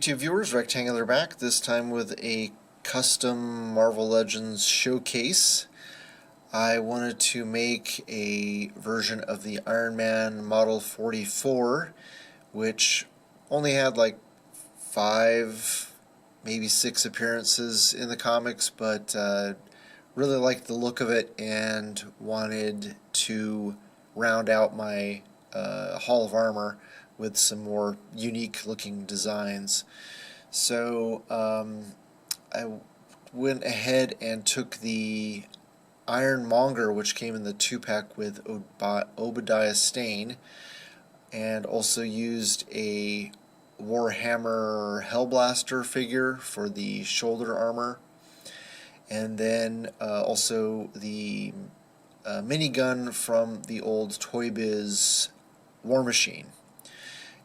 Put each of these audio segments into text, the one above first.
YouTube viewers, Rectangular back, this time with a custom Marvel Legends showcase. I wanted to make a version of the Iron Man Model 44, which only had like 5, maybe 6 appearances in the comics, but really liked the look of it and wanted to round out my Hall of Armor with some more unique looking designs. So I went ahead and took the Ironmonger, which came in the 2-pack with Obadiah Stane, and also used a Warhammer Hellblaster figure for the shoulder armor, and then also the minigun from the old Toy Biz War Machine.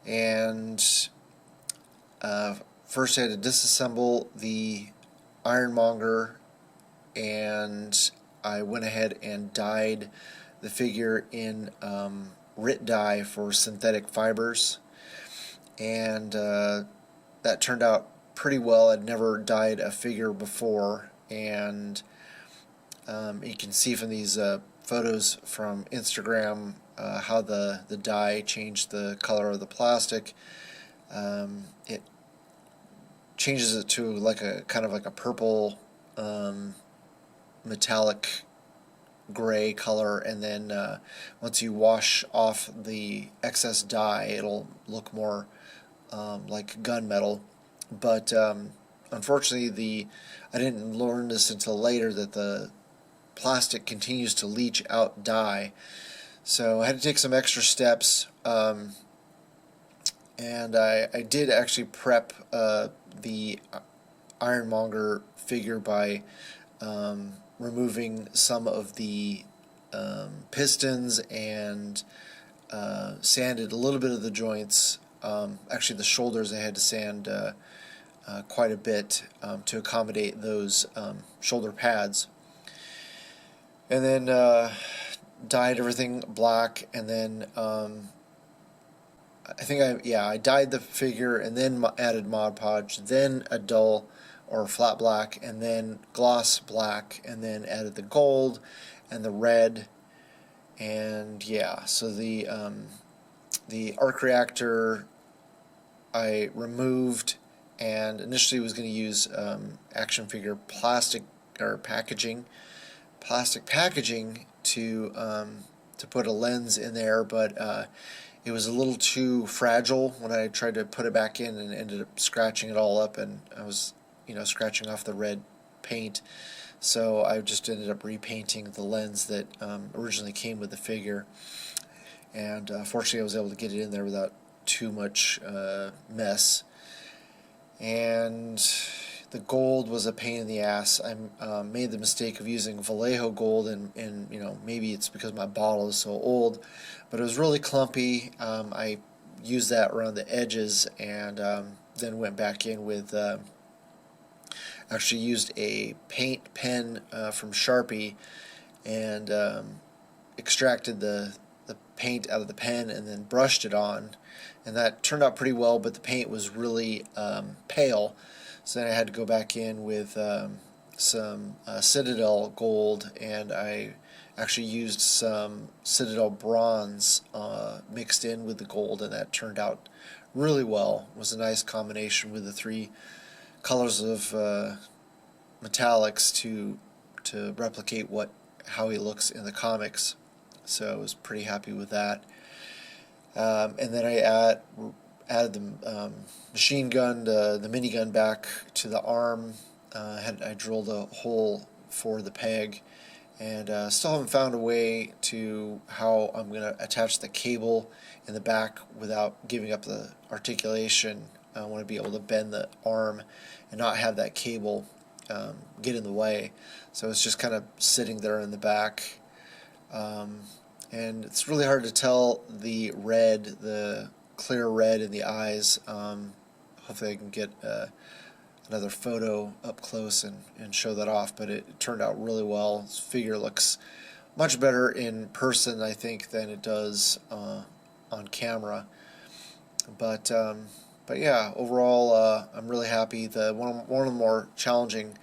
And first I had to disassemble the Ironmonger, and I went ahead and dyed the figure in RIT dye for synthetic fibers, and that turned out pretty well. I'd never dyed a figure before, and you can see from these photos from Instagram how the dye changed the color of the plastic. It changes it to like a kind of like a purple metallic gray color, and then once you wash off the excess dye, it'll look more like gunmetal. But unfortunately, I didn't learn this until later, that the plastic continues to leach out dye. So I had to take some extra steps, and I did actually prep the Ironmonger figure by removing some of the pistons and sanded a little bit of the joints. Actually, the shoulders I had to sand quite a bit to accommodate those shoulder pads. And then dyed everything black, and then I dyed the figure and then added Mod Podge, then a dull or flat black, and then gloss black, and then added the gold and the red. And yeah, so the arc reactor I removed, and initially was going to use action figure plastic packaging to put a lens in there, but it was a little too fragile when I tried to put it back in, and ended up scratching it all up, and I was scratching off the red paint. So I just ended up repainting the lens that originally came with the figure, and fortunately I was able to get it in there without too much mess. And the gold was a pain in the ass. I made the mistake of using Vallejo gold, and maybe it's because my bottle is so old, but it was really clumpy. I used that around the edges, and then went back in with actually used a paint pen from Sharpie, and extracted the paint out of the pen and then brushed it on, and that turned out pretty well, but the paint was really pale. So then I had to go back in with some Citadel gold, and I actually used some Citadel bronze mixed in with the gold, and that turned out really well. It was a nice combination with the 3 colors of metallics to replicate how he looks in the comics. So I was pretty happy with that. And then I added the machine gun, the minigun back to the arm. I drilled a hole for the peg, and still haven't found a way to how I'm going to attach the cable in the back without giving up the articulation. I want to be able to bend the arm and not have that cable get in the way. So it's just kind of sitting there in the back. And it's really hard to tell the red, the clear red in the eyes. Hopefully I can get another photo up close and show that off, but it turned out really well. This figure looks much better in person, I think, than it does on camera. But But yeah, overall, I'm really happy. One of the more challenging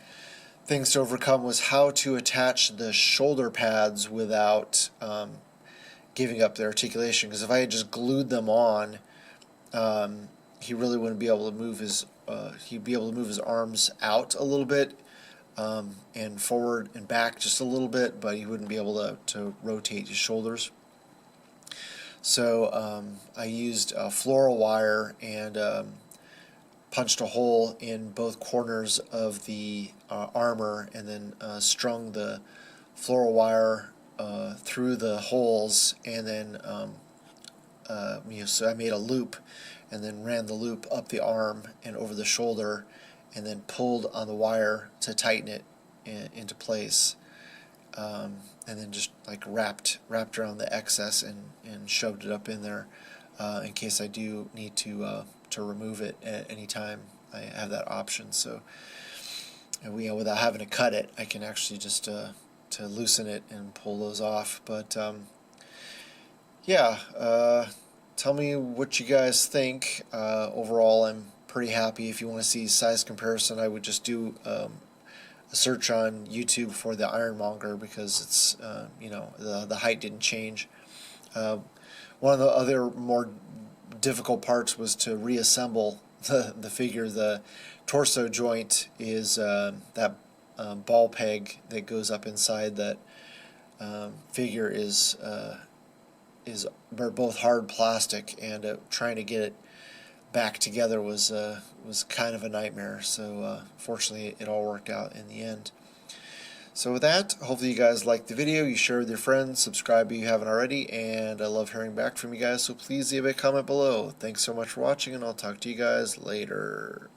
things to overcome was how to attach the shoulder pads without giving up the articulation. Because if I had just glued them on, he really wouldn't be able to move his. He'd be able to move his arms out a little bit, and forward and back just a little bit, but he wouldn't be able to rotate his shoulders. So I used floral wire and punched a hole in both corners of the armor, and then strung the floral wire through the holes, and then so I made a loop, and then ran the loop up the arm and over the shoulder, and then pulled on the wire to tighten it into place, and then just like wrapped around the excess and shoved it up in there, in case I do need to remove it at any time. I have that option, so without having to cut it, I can actually just to loosen it and pull those off. But yeah, tell me what you guys think. Overall, I'm pretty happy. If you want to see size comparison, I would just do a search on YouTube for the Ironmonger, because it's the height didn't change. One of the other more difficult parts was to reassemble the figure. The torso joint is that ball peg that goes up inside that figure is both hard plastic, and trying to get it back together was kind of a nightmare. So fortunately, it all worked out in the end. So with that, hopefully you guys liked the video, you share with your friends, subscribe if you haven't already, and I love hearing back from you guys, so please leave a comment below. Thanks so much for watching, and I'll talk to you guys later.